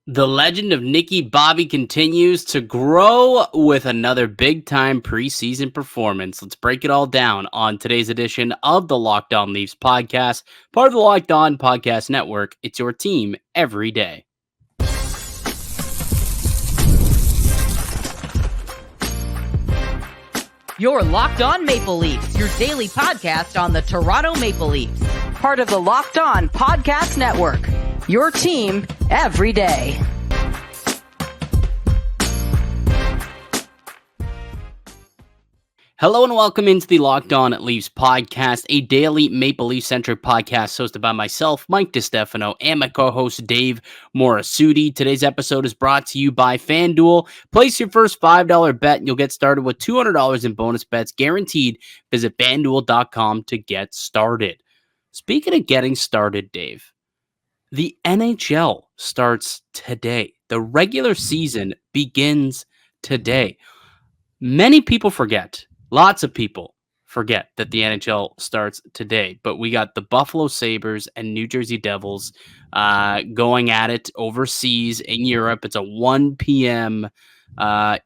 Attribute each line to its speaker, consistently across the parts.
Speaker 1: The legend of Nicky Bobby continues to grow with another big time preseason performance. Let's break it all down on today's edition of the Locked On Leafs podcast, part of the Locked On Podcast Network. It's your team every day.
Speaker 2: Your Locked On Maple Leafs, your daily podcast on the Toronto Maple Leafs. Part of the Locked On Podcast Network. Your team every day.
Speaker 1: Hello and welcome into the Locked On Leafs podcast, a daily Maple Leaf-centric podcast hosted by myself, Mike DiStefano, and my co-host Dave Morassutti. Today's episode is brought to you by FanDuel. Place your first $5 bet and you'll get started with $200 in bonus bets guaranteed. Visit FanDuel.com to get started. Speaking of getting started, Dave, the NHL starts today. The regular season begins today. Many people forget. Lots of people forget that the NHL starts today, but we got the Buffalo Sabres and New Jersey Devils going at it overseas in Europe. It's a 1 p.m.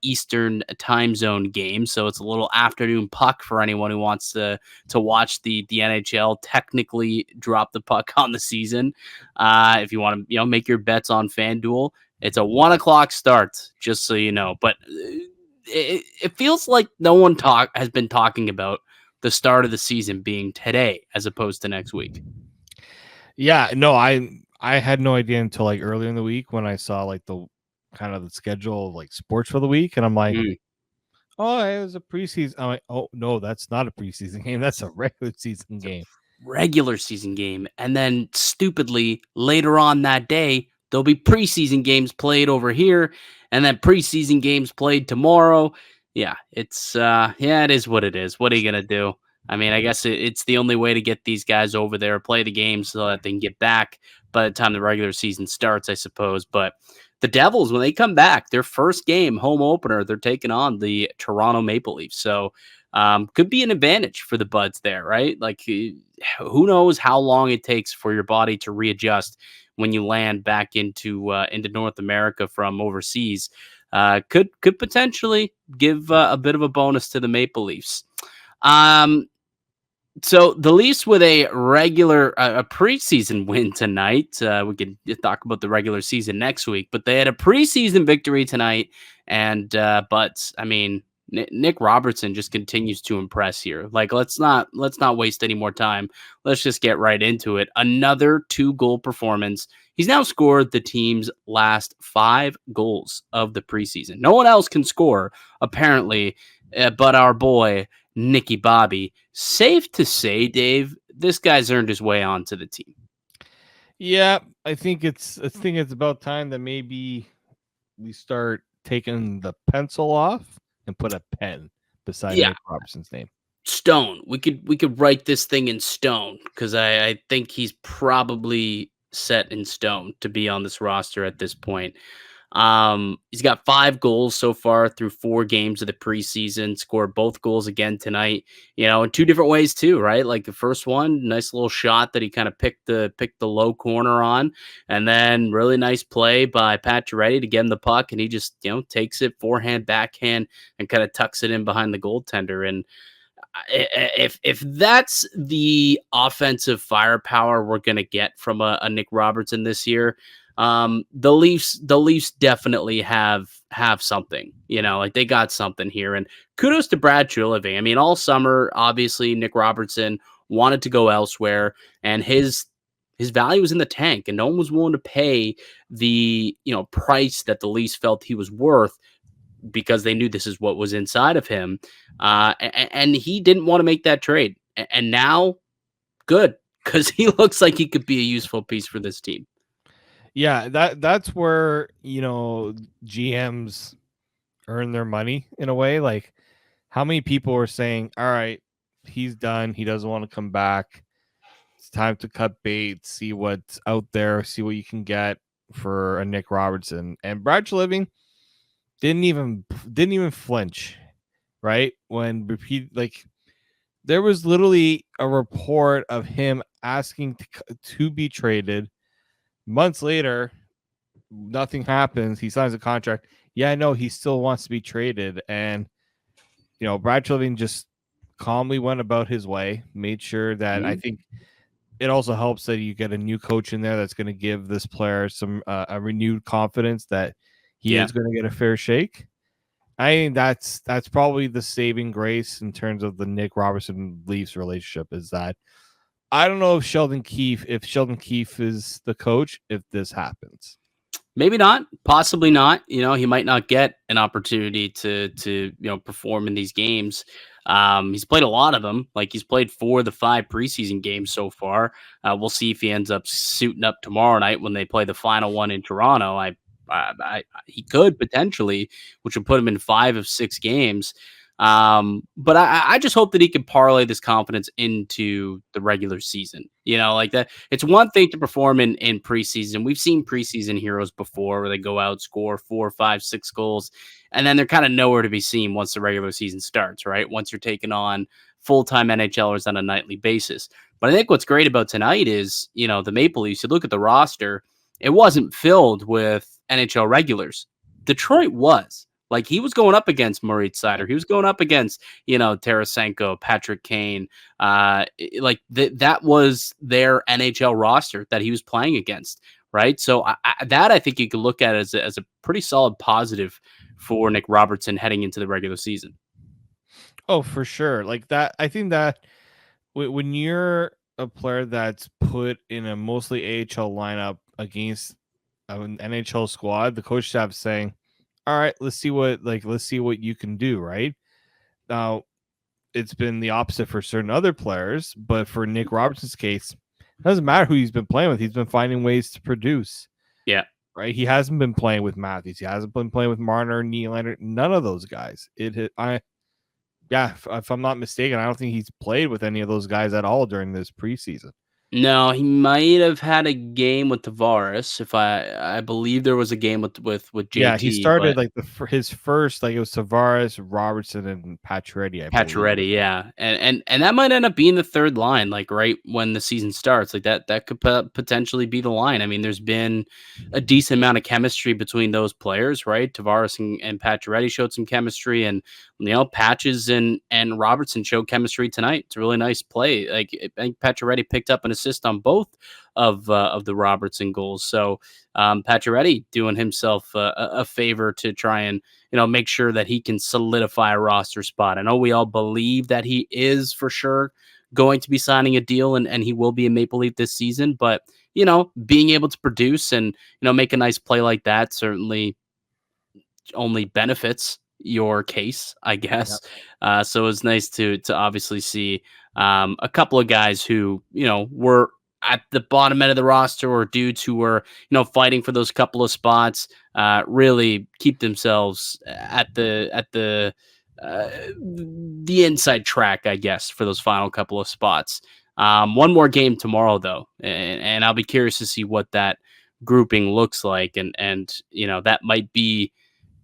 Speaker 1: Eastern time zone game, so it's a little afternoon puck for anyone who wants to watch the NHL technically drop the puck on the season. If you want to make your bets on FanDuel, it's a 1 o'clock start, just so you know, but it feels like no one has been talking about the start of the season being today as opposed to next week.
Speaker 3: Yeah, no, I had no idea until like earlier in the week when I saw like the kind of the schedule of like sports for the week, and I'm like, oh, it was a preseason. I'm like, oh no, that's not a preseason game. That's a regular season game.
Speaker 1: Regular season game, and then stupidly later on that day there'll be preseason games played over here, and then preseason games played tomorrow. Yeah, it's it is what it is. What are you gonna do? I mean, I guess it's the only way to get these guys over there, play the game so that they can get back by the time the regular season starts, I suppose. But the Devils, when they come back, their first game, home opener, they're taking on the Toronto Maple Leafs. So could be an advantage for the Buds there, right? Like, who knows how long it takes for your body to readjust when you land back into North America from overseas. Could potentially give a bit of a bonus to the Maple Leafs. So the Leafs with a regular a preseason win tonight. We can talk about the regular season next week, but they had a preseason victory tonight. And but I mean, Nick Robertson just continues to impress here. Like, let's not waste any more time. Let's just get right into it. Another 2-goal performance. He's now scored the team's last 5 goals of the preseason. No one else can score, apparently, but our boy Nicky Bobby. Safe to say, Dave, this guy's earned his way onto the team.
Speaker 3: Yeah, I think it's about time that maybe we start taking the pencil off and put a pen beside Nick Robertson's name.
Speaker 1: Stone. We could write this thing in stone, because I think he's probably set in stone to be on this roster at this point. He's got 5 goals so far through 4 games of the preseason, scored both goals again tonight, in 2 different ways too, right? Like the first one, nice little shot that he kind of picked the low corner on, and then really nice play by Pacioretty to get him the puck, and he just, takes it forehand, backhand, and kind of tucks it in behind the goaltender. And if that's the offensive firepower we're going to get from a Nick Robertson this year, the Leafs definitely have something, like they got something here. And kudos to Brad Treliving. I mean, all summer, obviously Nick Robertson wanted to go elsewhere, and his value was in the tank, and no one was willing to pay the, price that the Leafs felt he was worth, because they knew this is what was inside of him. And he didn't want to make that trade. And now, good, because he looks like he could be a useful piece for this team.
Speaker 3: Yeah, that's where, GMs earn their money in a way. Like, how many people are saying, all right, he's done. He doesn't want to come back. It's time to cut bait, see what's out there, see what you can get for a Nick Robertson. And Brad Treliving didn't even flinch, right? When there was literally a report of him asking to be traded. Months later, nothing happens. He signs a contract. Yeah, I know he still wants to be traded. And, Brad Treliving just calmly went about his way, made sure that I think it also helps that you get a new coach in there that's going to give this player some a renewed confidence that he is going to get a fair shake. I think that's probably the saving grace in terms of the Nick Robertson Leafs relationship is that I don't know if Sheldon Keefe is the coach if this happens.
Speaker 1: Maybe not, possibly not. He might not get an opportunity to perform in these games. He's played a lot of them. Like he's played 4 of the 5 preseason games so far. We'll see if he ends up suiting up tomorrow night when they play the final one in Toronto. He could potentially, which would put him in 5 of 6 games. But I just hope that he can parlay this confidence into the regular season. Like that. It's one thing to perform in preseason. We've seen preseason heroes before where they go out, score 4, 5, 6 goals, and then they're kind of nowhere to be seen once the regular season starts, right? Once you're taking on full-time NHLers on a nightly basis. But I think what's great about tonight is, the Maple Leafs, you look at the roster, it wasn't filled with NHL regulars. Detroit was. Like he was going up against Moritz Seider. He was going up against, Tarasenko, Patrick Kane. That was their NHL roster that he was playing against, right? So I think you could look at it as a pretty solid positive for Nick Robertson heading into the regular season.
Speaker 3: Oh, for sure. Like that. I think that when you're a player that's put in a mostly AHL lineup against an NHL squad, the coach staff saying, all right, let's see what you can do. Right now, it's been the opposite for certain other players, but for Nick Robertson's case, it doesn't matter who he's been playing with. He's been finding ways to produce.
Speaker 1: Yeah.
Speaker 3: Right. He hasn't been playing with Matthews. He hasn't been playing with Marner, Nylander, none of those guys. If I'm not mistaken, I don't think he's played with any of those guys at all during this preseason.
Speaker 1: No, he might have had a game with Tavares. If I believe there was a game with JT.
Speaker 3: Yeah, he started his first, it was Tavares, Robertson, and Pacioretty.
Speaker 1: Pacioretty, yeah, and that might end up being the third line, like right when the season starts. Like that could potentially be the line. I mean, there's been a decent amount of chemistry between those players, right? Tavares and Pacioretty showed some chemistry, and Patches and Robertson showed chemistry tonight. It's a really nice play. Like I think Pacioretty picked up an assist on both of the Robertson goals. So Pacioretty doing himself a favor to try and make sure that he can solidify a roster spot. I know we all believe that he is for sure going to be signing a deal and he will be a Maple Leaf this season. But being able to produce and make a nice play like that certainly only benefits your case, I guess. Yep. So it's nice to obviously see a couple of guys who were at the bottom end of the roster or dudes who were fighting for those couple of spots really keep themselves at the inside track, I guess, for those final couple of spots. One more game tomorrow though, and I'll be curious to see what that grouping looks like, and that might be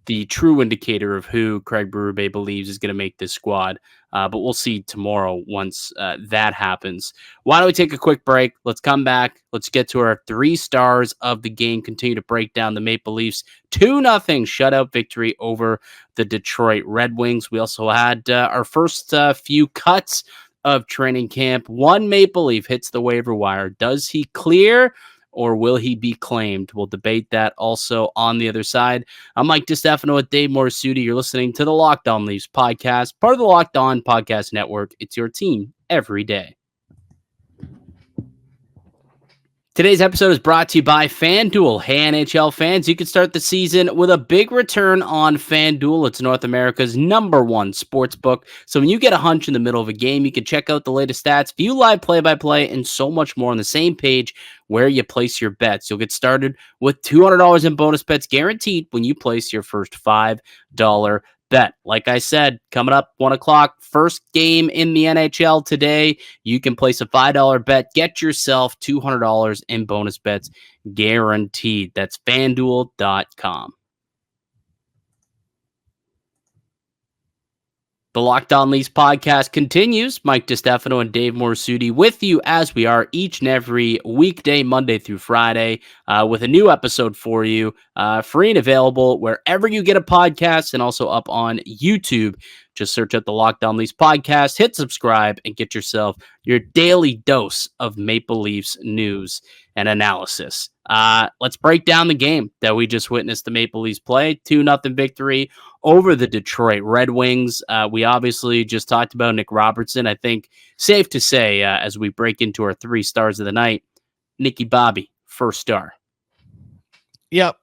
Speaker 1: the true indicator of who Craig Berube believes is going to make this squad. But we'll see tomorrow once that happens. Why don't we take a quick break? Let's come back. Let's get to our 3 stars of the game. Continue to break down the Maple Leafs 2-0 shutout victory over the Detroit Red Wings. We also had our first few cuts of training camp. One Maple Leaf hits the waiver wire. Does he clear, or will he be claimed? We'll debate that also on the other side. I'm Mike DiStefano with Dave Morisuti. You're listening to the Locked On Leafs podcast, part of the Locked On Podcast Network. It's your team every day. Today's episode is brought to you by FanDuel. Hey, NHL fans, you can start the season with a big return on FanDuel. It's North America's #1 sports book. So when you get a hunch in the middle of a game, you can check out the latest stats, view live play-by-play, and so much more on the same page where you place your bets. You'll get started with $200 in bonus bets guaranteed when you place your first $5 bet. Like I said, coming up 1 o'clock, first game in the NHL today. You can place a $5 bet. Get yourself $200 in bonus bets guaranteed. That's FanDuel.com. The Locked On Leafs podcast continues. Mike DiStefano and Dave Morsuti with you as we are each and every weekday, Monday through Friday, with a new episode for you, free and available wherever you get a podcast and also up on YouTube. Just search out the Locked On Leafs podcast, hit subscribe, and get yourself your daily dose of Maple Leafs news and analysis. Let's break down the game that we just witnessed the Maple Leafs play. 2-0 victory over the Detroit Red Wings. We obviously just talked about Nick Robertson. I think safe to say, as we break into our 3 stars of the night, Nicky Bobby, first star.
Speaker 3: Yep.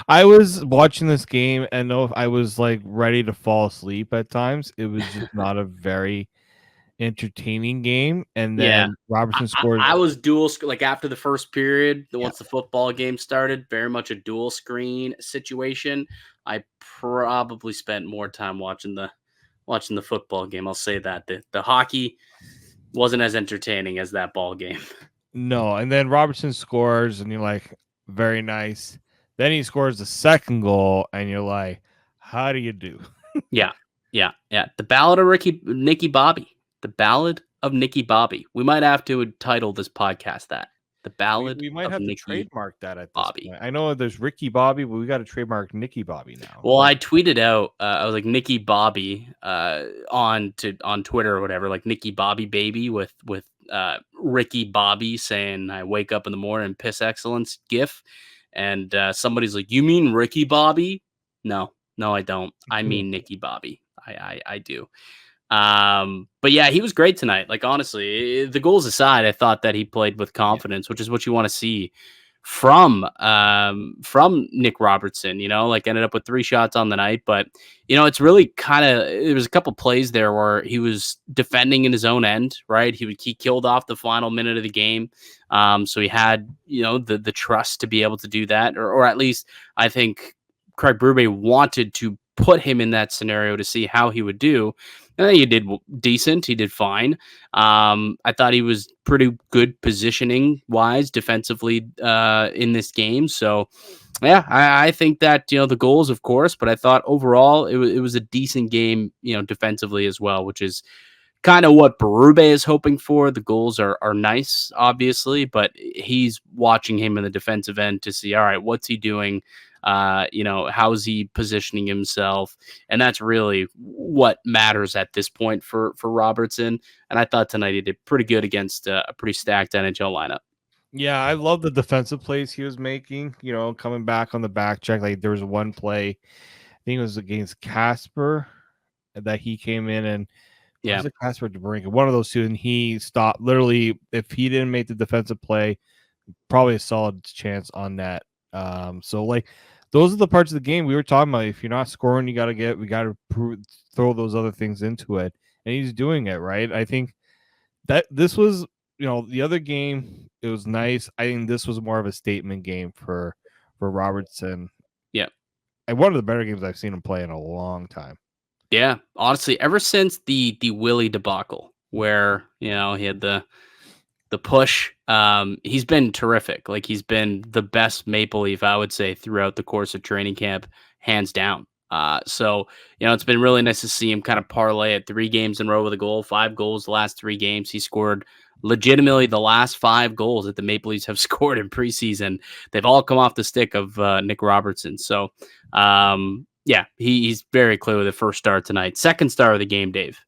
Speaker 3: I was watching this game and know if I was like ready to fall asleep at times. It was just not a very entertaining game. And then Robertson scored.
Speaker 1: I was like after the first period, once the football game started, very much a dual screen situation. I probably spent more time watching the football game. I'll say that the hockey wasn't as entertaining as that ball game.
Speaker 3: No, and then Robertson scores, and you're like, very nice. Then he scores the second goal, and you're like, how do you do?
Speaker 1: Yeah. The Ballad of Nicky Bobby. The Ballad of Nicky Bobby. We might have to title this podcast that. The Ballad.
Speaker 3: We might have
Speaker 1: Nicky
Speaker 3: to trademark that at this
Speaker 1: Bobby.
Speaker 3: point. I know there's Ricky Bobby, but we got to trademark Nicky Bobby now.
Speaker 1: Well, I tweeted out, I was like Nicky Bobby on Twitter or whatever, like Nicky Bobby baby with Ricky Bobby saying I wake up in the morning and piss excellence gif, and somebody's like, you mean Ricky Bobby? No, I don't. I mean Nicky Bobby. I do. But yeah, he was great tonight. Like, honestly, the goals aside, I thought that he played with confidence, which is what you want to see from Nick Robertson, like ended up with 3 shots on the night, but it's really there was a couple plays there where he was defending in his own end, right? He killed off the final minute of the game. So he had, the trust to be able to do that, or at least I think Craig Berube wanted to put him in that scenario to see how he would do. And he did decent. He did fine. I thought he was pretty good positioning wise defensively in this game. So, yeah, I think that, the goals, of course, but I thought overall it was a decent game, defensively as well, which is kind of what Berube is hoping for. The goals are nice, obviously, but he's watching him in the defensive end to see, all right, what's he doing? How's he positioning himself? And that's really what matters at this point for Robertson. And I thought tonight he did pretty good against a pretty stacked NHL lineup.
Speaker 3: Yeah, I love the defensive plays he was making, coming back on the back check. Like there was one play, I think it was against Casper, that he came in and was it Casper DeBrincat? One of those two, and he stopped. Literally, if he didn't make the defensive play, probably a solid chance on net. So like those are the parts of the game we were talking about. If you're not scoring, we got to throw those other things into it, and he's doing it right. I think that this was, the other game, it was nice. I think this was more of a statement game for Robertson.
Speaker 1: Yeah,
Speaker 3: and one of the better games I've seen him play in a long time.
Speaker 1: Yeah, honestly, ever since the Willie debacle, where he had the push, he's been terrific. Like, he's been the best Maple Leaf, I would say, throughout the course of training camp, hands down. So it's been really nice to see him kind of parlay at 3 games in a row with a goal, 5 goals the last 3 games. He scored legitimately the last 5 goals that the Maple Leafs have scored in preseason. They've all come off the stick of Nick Robertson. So, yeah, he's very clearly the first star tonight. Second star of the game, Dave.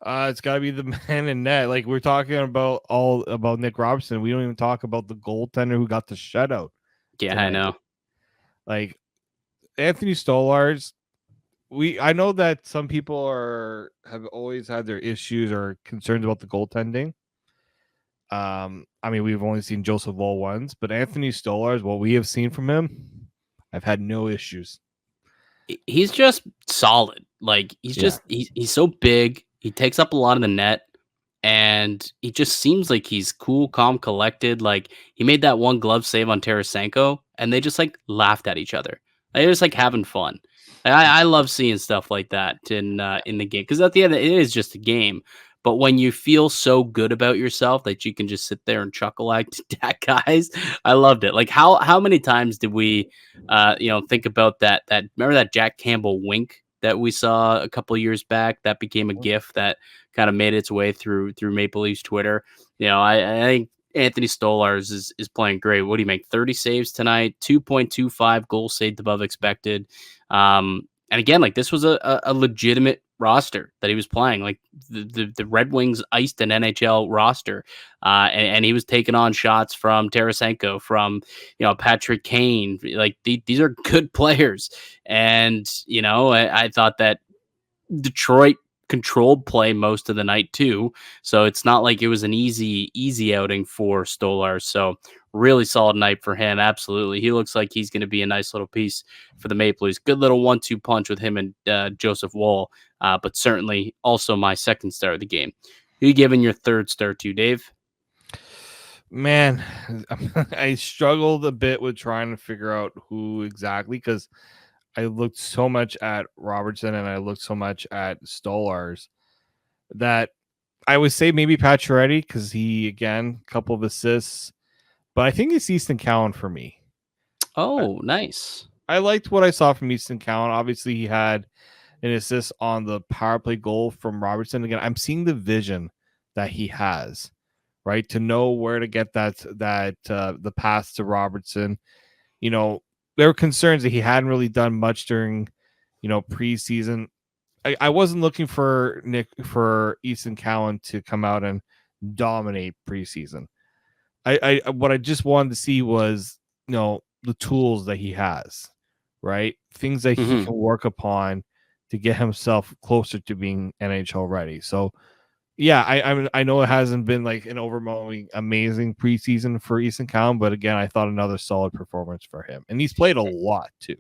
Speaker 3: It's got to be the man in net. Like, we're talking about Nick Robertson. We don't even talk about the goaltender who got the shutout.
Speaker 1: Yeah, tonight. I know.
Speaker 3: Like, Anthony Stolarz, I know that some people have always had their issues or concerns about the goaltending. I mean, we've only seen Joseph Woll once, but Anthony Stolarz, what we have seen from him, I've had no issues.
Speaker 1: He's just solid. Like, he's so big. He takes up a lot of the net, and he just seems like he's cool, calm, collected. Like, he made that one glove save on Tarasenko, and they just like laughed at each other. They're just like having fun. I love seeing stuff like that in the game, because at the end, it is just a game. But when you feel so good about yourself that you can just sit there and chuckle at guys, I loved it. Like, how many times did we, think about that? Remember that Jack Campbell wink that we saw a couple of years back. That became a GIF that kind of made its way through Maple Leafs Twitter. I think Anthony Stolarz is playing great. What do you make? 30 saves tonight, 2.25 goals saved above expected. And again, like this was a legitimate roster that he was playing. Like the Red Wings iced an NHL roster, and he was taking on shots from Tarasenko, from Patrick Kane. Like these are good players, and I thought that Detroit controlled play most of the night too. So it's not like it was an easy outing for Stolarz. So really solid night for him. Absolutely. He looks like he's going to be a nice little piece for the Maple Leafs. Good little 1-2 punch with him and Joseph Woll, but certainly also my second star of the game. Who are you giving your third star to, Dave?
Speaker 3: Man, I struggled a bit with trying to figure out who exactly, because I looked so much at Robertson and I looked so much at Stolarz that I would say maybe Pacioretty, because he, again, a couple of assists. But I think it's Easton Cowan for me.
Speaker 1: Oh, nice.
Speaker 3: I liked what I saw from Easton Cowan. Obviously, he had an assist on the power play goal from Robertson. Again, I'm seeing the vision that he has, right? To know where to get the pass to Robertson. There were concerns that he hadn't really done much during, preseason. I wasn't looking for Easton Cowan to come out and dominate preseason. What I just wanted to see was, the tools that he has, right? Things that he can work upon to get himself closer to being NHL ready. So, yeah, I know it hasn't been like an overwhelming amazing preseason for Easton Cowan, but again, I thought another solid performance for him, and he's played a lot too.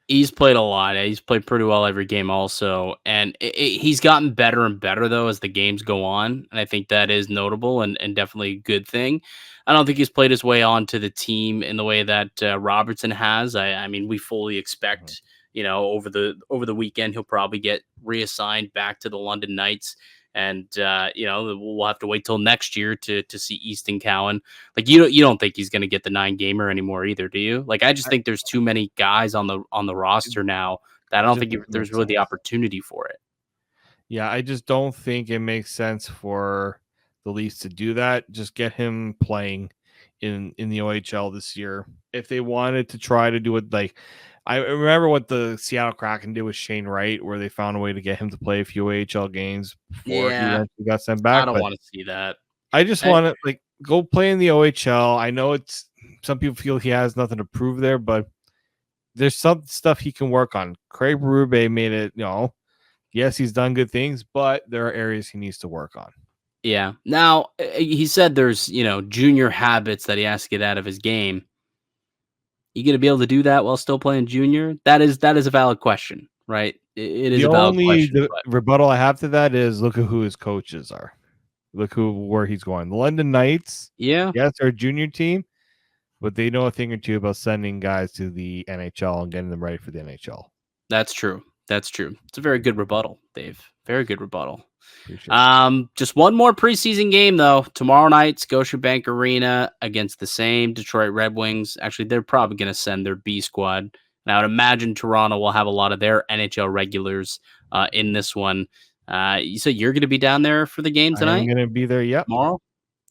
Speaker 1: He's played a lot. He's played pretty well every game also. And he's gotten better and better, though, as the games go on. And I think that is notable and definitely a good thing. I don't think he's played his way onto the team in the way that Robertson has. I mean, we fully expect, over the weekend, he'll probably get reassigned back to the London Knights. And, we'll have to wait till next year to see Easton Cowan. Like, you don't think he's going to get the 9-gamer anymore either, do you? Like, I just think there's too many guys on the roster now that I don't think there's really the opportunity for it.
Speaker 3: Yeah, I just don't think it makes sense for the Leafs to do that. Just get him playing in the OHL this year. If they wanted to try to do it, like, I remember what the Seattle Kraken did with Shane Wright, where they found a way to get him to play a few AHL games before he eventually got sent back.
Speaker 1: I don't want to see that.
Speaker 3: I just want to go play in the OHL. I know some people feel he has nothing to prove there, but there's some stuff he can work on. Craig Berube made it, yes, he's done good things, but there are areas he needs to work on.
Speaker 1: Yeah. Now, he said there's, junior habits that he has to get out of his game. You going to be able to do that while still playing junior? That is a valid question, right? It is a valid question.
Speaker 3: The rebuttal I have to that is look at who his coaches are. Look where he's going. The London Knights, yes, they're a junior team, but they know a thing or two about sending guys to the NHL and getting them ready for the NHL.
Speaker 1: That's true. It's a very good rebuttal, Dave. Very good rebuttal. Just one more preseason game, though. Tomorrow night, Scotiabank Arena against the same Detroit Red Wings. Actually, they're probably going to send their B squad. And I would imagine Toronto will have a lot of their NHL regulars in this one. You said you're going to be down there for the game tonight?
Speaker 3: I'm going to be there,
Speaker 1: tomorrow?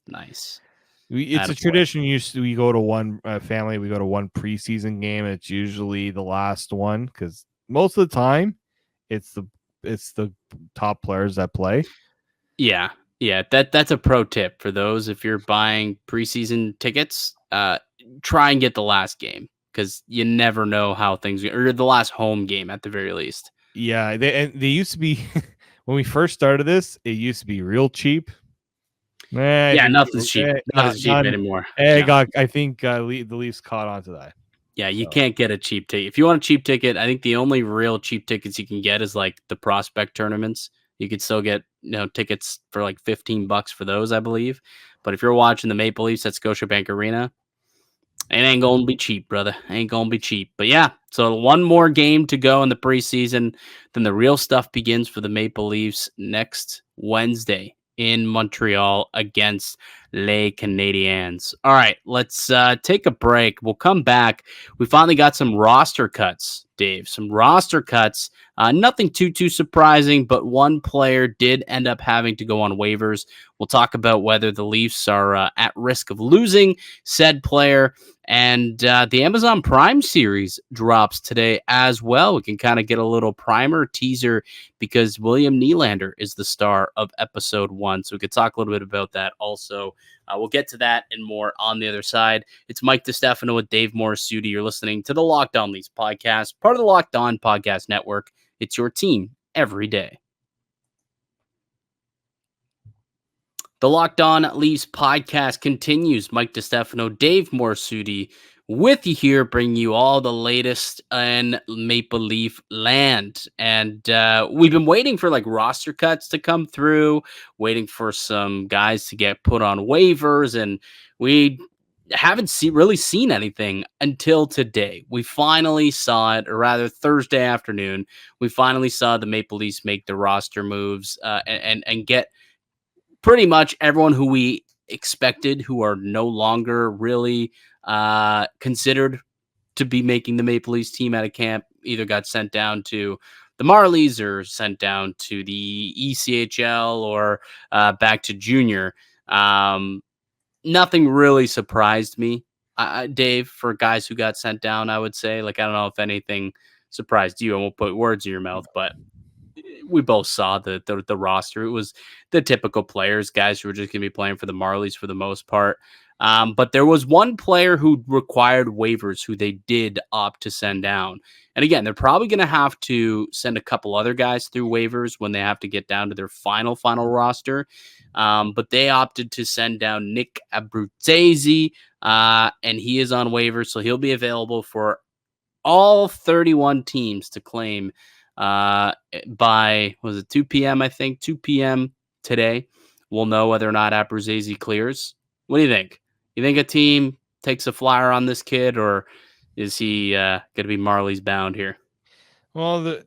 Speaker 1: Nice.
Speaker 3: It's a tradition. We go to one family. We go to one preseason game. It's usually the last one because most of the time, it's the top players that play.
Speaker 1: Yeah. That's a pro tip for those. If you're buying preseason tickets, try and get the last game because you never know how things or the last home game at the very least.
Speaker 3: Yeah, they used to be when we first started this. It used to be real cheap.
Speaker 1: Nothing's cheap. Nothing's cheap anymore.
Speaker 3: I think the Leafs caught on to that.
Speaker 1: Yeah, you can't get a cheap ticket. If you want a cheap ticket, I think the only real cheap tickets you can get is like the prospect tournaments. You could still get tickets for like $15 for those, I believe. But if you're watching the Maple Leafs at Scotiabank Arena, it ain't gonna be cheap, brother. Ain't gonna be cheap. But yeah, so one more game to go in the preseason. Then the real stuff begins for the Maple Leafs next Wednesday in Montreal against Les Canadiens. All right, let's take a break. We'll come back. We finally got some roster cuts Dave. Some roster cuts, nothing too surprising, but one player did end up having to go on waivers. We'll talk about whether the Leafs are at risk of losing said player. And the Amazon Prime series drops today as well. We can kind of get a little primer teaser because William Nylander is the star of episode 1. So we could talk a little bit about that also. We'll get to that and more on the other side. It's Mike DiStefano with Dave Morisuti. You're listening to the Locked On Leafs podcast, part of the Locked On Podcast Network. It's your team every day. The Locked On Leafs podcast continues. Mike DiStefano, Dave Morisuti with you here, bringing you all the latest in Maple Leaf land. And we've been waiting for like roster cuts to come through, waiting for some guys to get put on waivers, and we haven't really seen anything until today. We finally saw it, or rather Thursday afternoon, we finally saw the Maple Leafs make the roster moves and get pretty much everyone who we expected, who are no longer really considered to be making the Maple Leafs team out of camp, either got sent down to the Marlies or sent down to the ECHL or back to junior. Nothing really surprised me, Dave, for guys who got sent down, I would say. Like, I don't know if anything surprised you. I won't put words in your mouth, but we both saw the roster. It was the typical players, guys who were just going to be playing for the Marlies for the most part. But there was one player who required waivers who they did opt to send down. And again, they're probably going to have to send a couple other guys through waivers when they have to get down to their final roster. But they opted to send down Nick Abruzzese, and he is on waivers, so he'll be available for all 31 teams to claim by, was it 2 p.m.? I think 2 p.m. today. We'll know whether or not Abruzzese clears. What do you think? You think a team takes a flyer on this kid, or is he going to be Marlies bound here?
Speaker 3: Well,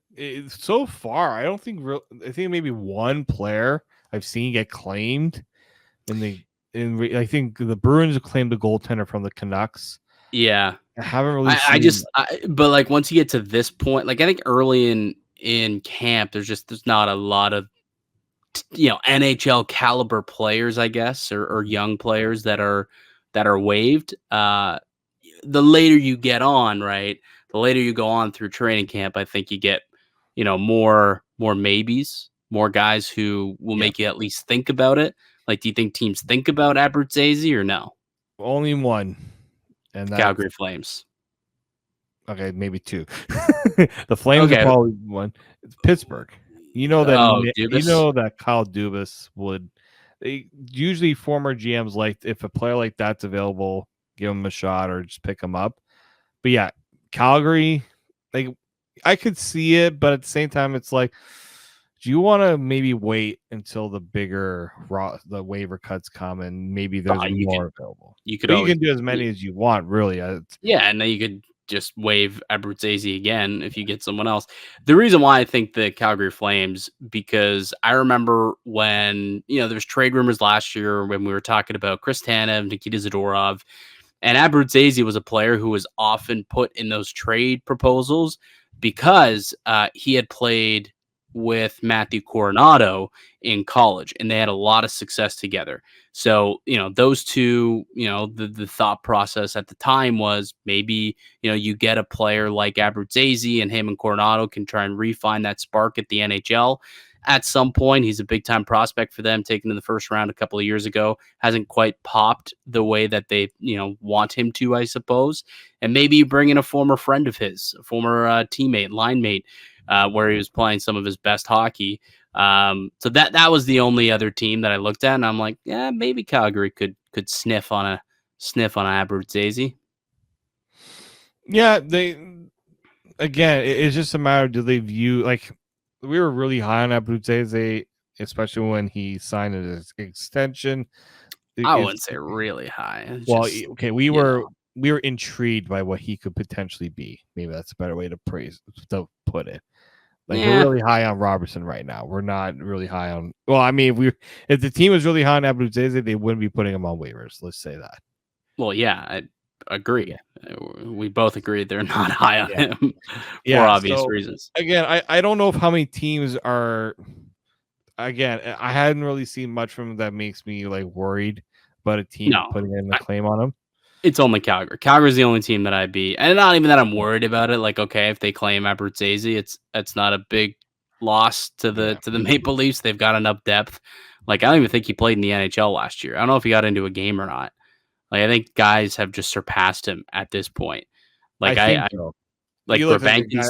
Speaker 3: so far, I don't think. I think maybe one player I've seen get claimed, I think the Bruins claimed the goaltender from the Canucks.
Speaker 1: Yeah,
Speaker 3: I haven't really.
Speaker 1: But like once you get to this point, like I think early in camp, there's not a lot of NHL caliber players, I guess, or young players that are waived. The later you get on, right? The later you go on through training camp, I think you get more maybes, more guys who will make you at least think about it. Like, do you think teams think about Abruzzese or no?
Speaker 3: Only one. And that's
Speaker 1: Calgary Flames.
Speaker 3: Okay, maybe two. The Flames are probably one. It's Pittsburgh. That Kyle Dubas would. Usually former GMs like if a player like that's available, give him a shot or just pick him up. But yeah, Calgary, like I could see it, but at the same time, it's like, do you want to maybe wait until the waiver cuts come and maybe there's more available? You can do as many as you want, really. And
Speaker 1: then you could just waive Abruzzese again if you get someone else. The reason why I think the Calgary Flames, because I remember when there's trade rumors last year when we were talking about Chris Tanev, Nikita Zadorov, and Abruzzese was a player who was often put in those trade proposals because he had played with Matthew Coronado in college, and they had a lot of success together. So, those two, the thought process at the time was maybe, you get a player like Abruzzese and him and Coronado can try and refine that spark at the NHL. At some point, he's a big-time prospect for them, taken in the first round a couple of years ago. Hasn't quite popped the way that they, want him to, I suppose. And maybe you bring in a former friend of his, a former teammate, line mate, where he was playing some of his best hockey. So that was the only other team that I looked at, and I'm like, yeah, maybe Calgary could sniff on Abruzzese.
Speaker 3: Yeah, it's just a matter of, do they view, like, we were really high on Abruzzese, especially when he signed his extension.
Speaker 1: I wouldn't say really high.
Speaker 3: We were intrigued by what he could potentially be. Maybe that's a better way to put it. Like, we're really high on Robertson right now. We're not really high on. Well, I mean, if the team was really high on Abruzzese, they wouldn't be putting him on waivers. Let's say that.
Speaker 1: Well, yeah, Agree.
Speaker 3: Yeah.
Speaker 1: We both agree they're not high on him for
Speaker 3: Yeah.
Speaker 1: obvious
Speaker 3: So
Speaker 1: reasons.
Speaker 3: again, I don't know if how many teams are. Again, I hadn't really seen much from him that makes me like worried about a team
Speaker 1: No,
Speaker 3: putting in the claim on him.
Speaker 1: it's only Calgary. Calgary's the only team that I'd be, and not even that I'm worried about it. Like, okay, if they claim Abruzzese, it's not a big loss to the Maple Leafs. They've got enough depth. Like, I don't even think he played in the NHL last year. I don't know if he got into a game or not. Like, I think guys have just surpassed him at this point. Like,
Speaker 3: I think
Speaker 1: I
Speaker 3: so.
Speaker 1: like
Speaker 3: You look like a guy.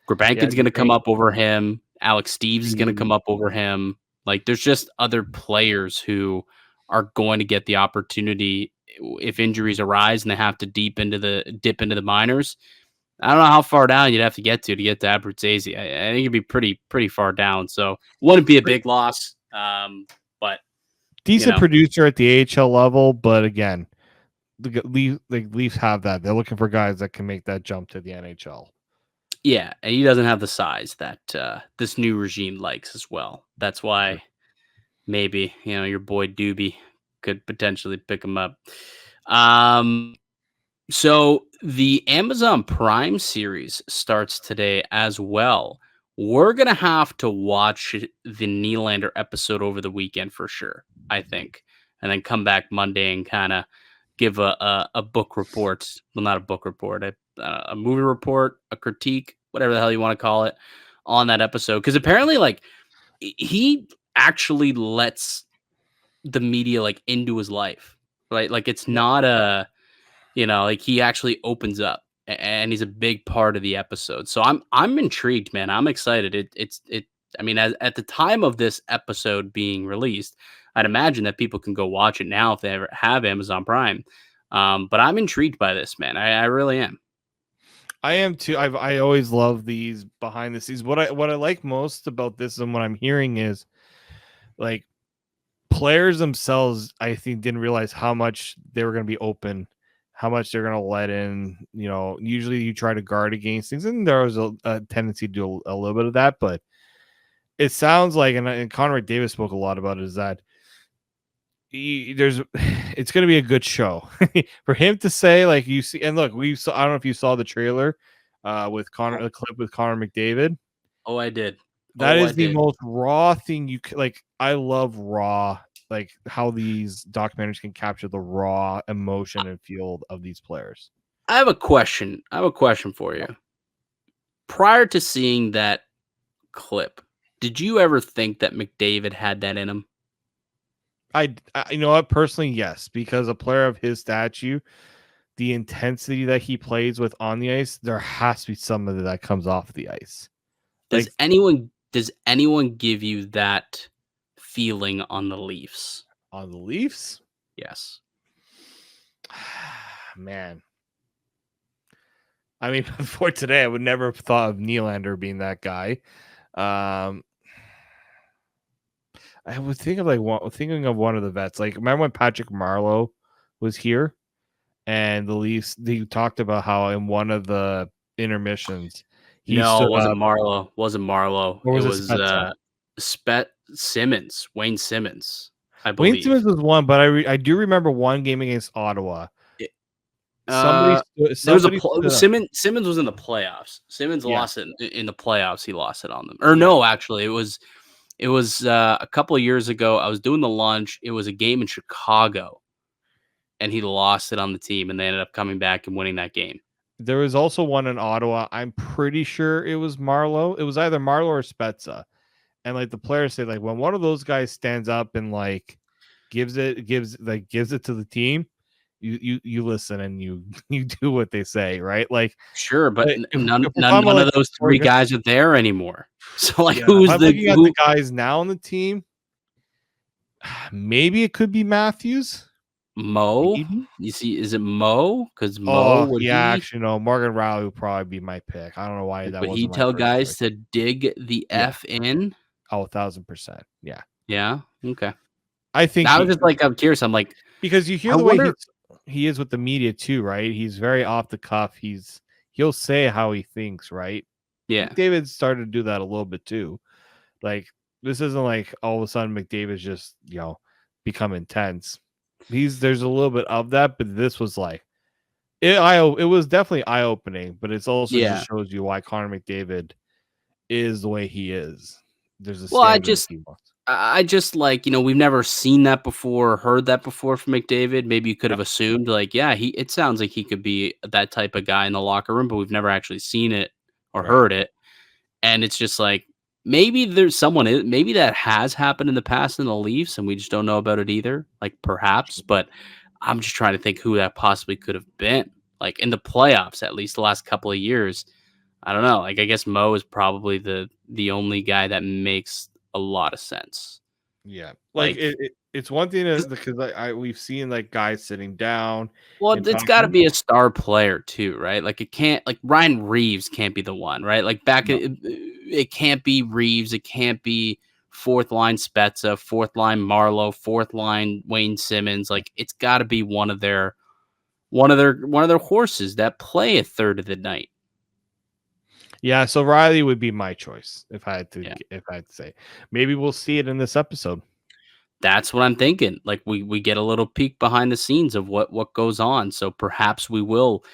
Speaker 1: Gurbankin's going to come up over him. Alex Steves is going to come
Speaker 3: Mhm.
Speaker 1: up over him. Like, there's just other players who are going to get the opportunity if injuries arise and they have to dip into the minors. I don't know how far down you'd have to get to Abruzzese. I think it'd be pretty far down. So wouldn't be a big loss. But
Speaker 3: Decent producer at the AHL level, but again, the Leafs have that. They're looking for guys that can make that jump to the NHL.
Speaker 1: yeah, and he doesn't have the size that this new regime likes as well. That's why maybe your boy Doobie could potentially pick him up. So the Amazon Prime series starts today as well. We're gonna have to watch the Nylander episode over the weekend for sure, I think, and then come back Monday and kind of give a book report. Well, not a book report, a movie report, a critique, whatever the hell you want to call it, on that episode. Because apparently, like, he actually lets the media like into his life, right? Like, it's not a like he actually opens up and he's a big part of the episode. So I'm intrigued, man. I'm excited. It I mean, at the time of this episode being released, I'd imagine that people can go watch it now if they ever have Amazon Prime. But I'm intrigued by this, man. I really am.
Speaker 3: I am too. I always love these behind the scenes. What I like most about this and what I'm hearing is like players themselves, I think, didn't realize how much they were going to be open, how much they're going to let in. Usually you try to guard against things, and there was a tendency to do a little bit of that. But it sounds like, and Connor McDavid spoke a lot about it, is that it's going to be a good show for him to say, like, you see, and look, I don't know if you saw the trailer with the clip with Connor McDavid.
Speaker 1: Oh, I did.
Speaker 3: That is the most raw thing you like. I love raw, like how these documentaries can capture the raw emotion and feel of these players.
Speaker 1: I have a question. For you. Prior to seeing that clip, did you ever think that McDavid had that in him?
Speaker 3: I you know what, personally, yes, because a player of his stature, the intensity that he plays with on the ice, there has to be some of that comes off the ice.
Speaker 1: Does anyone give you that feeling on the Leafs?
Speaker 3: On the Leafs?
Speaker 1: Yes.
Speaker 3: Man. I mean, before today, I would never have thought of Nylander being that guy. I was thinking of one of the vets. Like, remember when Patrick Marleau was here, and the Leafs? They talked about how in one of the intermissions,
Speaker 1: It wasn't Marleau. Wasn't Marleau.
Speaker 3: Or was
Speaker 1: It was Simmons. Wayne Simmons, I believe.
Speaker 3: Wayne Simmons was one, but I do remember one game against Ottawa.
Speaker 1: Simmons was in the playoffs. Simmons lost it in the playoffs. He lost it on them. Or no, actually, it was a couple of years ago. I was doing the lunch. It was a game in Chicago, and he lost it on the team, and they ended up coming back and winning that game.
Speaker 3: There was also one in Ottawa. I'm pretty sure it was Marleau. It was either Marleau or Spezza. And like the players say, like when one of those guys stands up and like gives it to the team, you listen and you do what they say, right? Like,
Speaker 1: sure, but none
Speaker 3: of
Speaker 1: those three guys are there anymore. So like,
Speaker 3: looking at the guys now on the team? Maybe it could be Matthews.
Speaker 1: Mo,
Speaker 3: maybe?
Speaker 1: You see, is it Mo? Because Mo,
Speaker 3: actually, no. Morgan Riley would probably be my pick. I don't know why that.
Speaker 1: Would he tell guys to dig the F in?
Speaker 3: Oh, 1,000%. Yeah.
Speaker 1: Yeah. Okay.
Speaker 3: I think
Speaker 1: I was just like, I'm curious. I'm like,
Speaker 3: because you hear the way he is with the media too, right? He's very off the cuff. He'll say how he thinks, right?
Speaker 1: Yeah.
Speaker 3: McDavid started to do that a little bit too. Like, this isn't like all of a sudden McDavid's just become intense. There's a little bit of that, but this was like, It was definitely eye opening, but it's also
Speaker 1: Yeah.
Speaker 3: just shows you why Connor McDavid is the way he is. There's a
Speaker 1: Well, I
Speaker 3: standard that
Speaker 1: just
Speaker 3: he wants.
Speaker 1: I just like, we've never seen that before, heard that before from McDavid. Maybe you could have
Speaker 3: Yep.
Speaker 1: assumed like, yeah, it sounds like he could be that type of guy in the locker room, but we've never actually seen it or
Speaker 3: Right.
Speaker 1: heard it. And it's just like maybe there's maybe that has happened in the past in the Leafs and we just don't know about it either. Like perhaps, but I'm just trying to think who that possibly could have been. Like in the playoffs, at least the last couple of years. I don't know. Like I guess Mo is probably the only guy that makes a lot of sense.
Speaker 3: Yeah. Like
Speaker 1: Like,
Speaker 3: it's one thing
Speaker 1: 'cause-
Speaker 3: because we've seen like guys sitting down
Speaker 1: well,
Speaker 3: and
Speaker 1: it's got to
Speaker 3: talking.
Speaker 1: be a star player too, right? Like it can't, like Ryan Reeves can't be the one, right? Like
Speaker 3: No.
Speaker 1: it can't be Reeves, it can't be fourth line Spezza, fourth line Marlowe, fourth line Wayne Simmons. Like it's got to be one of their horses that play a third of the night.
Speaker 3: Yeah, so Riley would be my choice
Speaker 1: Yeah.
Speaker 3: if I had to say. Maybe we'll see it in this episode.
Speaker 1: That's what I'm thinking. Like we get a little peek behind the scenes of what goes on. So perhaps we will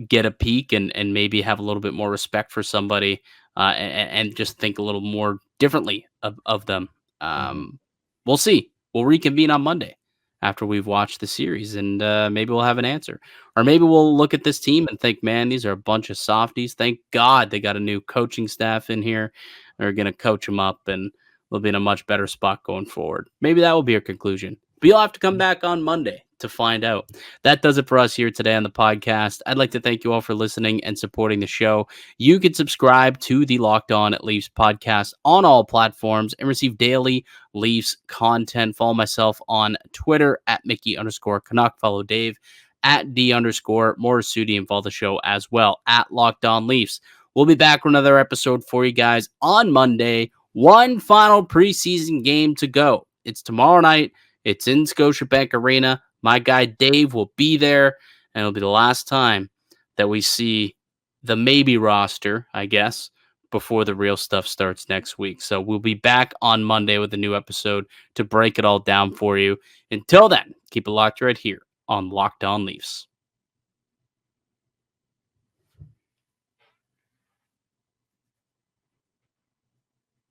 Speaker 1: get a peek and maybe have a little bit more respect for somebody and just think a little more differently of them.
Speaker 3: Mhm.
Speaker 1: We'll see. We'll reconvene on Monday after we've watched the series and maybe we'll have an answer. Or maybe we'll look at this team and think, man, these are a bunch of softies. Thank God they got a new coaching staff in here. They're going to coach them up and we'll be in a much better spot going forward. Maybe that will be our conclusion. But you'll have to come back on Monday to find out. That does it for us here today on the podcast. I'd like to thank you all for listening and supporting the show. You can subscribe to the Locked On Leafs podcast on all platforms and receive daily Leafs content. Follow myself on Twitter at Mickey_Canuck. Follow Dave at D_Morisuti and follow the show as well at Locked On Leafs. We'll be back with another episode for you guys on Monday. One final preseason game to go. It's tomorrow night. It's in Scotiabank Arena. My guy Dave will be there, and it'll be the last time that we see the maybe roster, I guess, before the real stuff starts next week. So we'll be back on Monday with a new episode to break it all down for you. Until then, keep it locked right here on Locked On Leafs.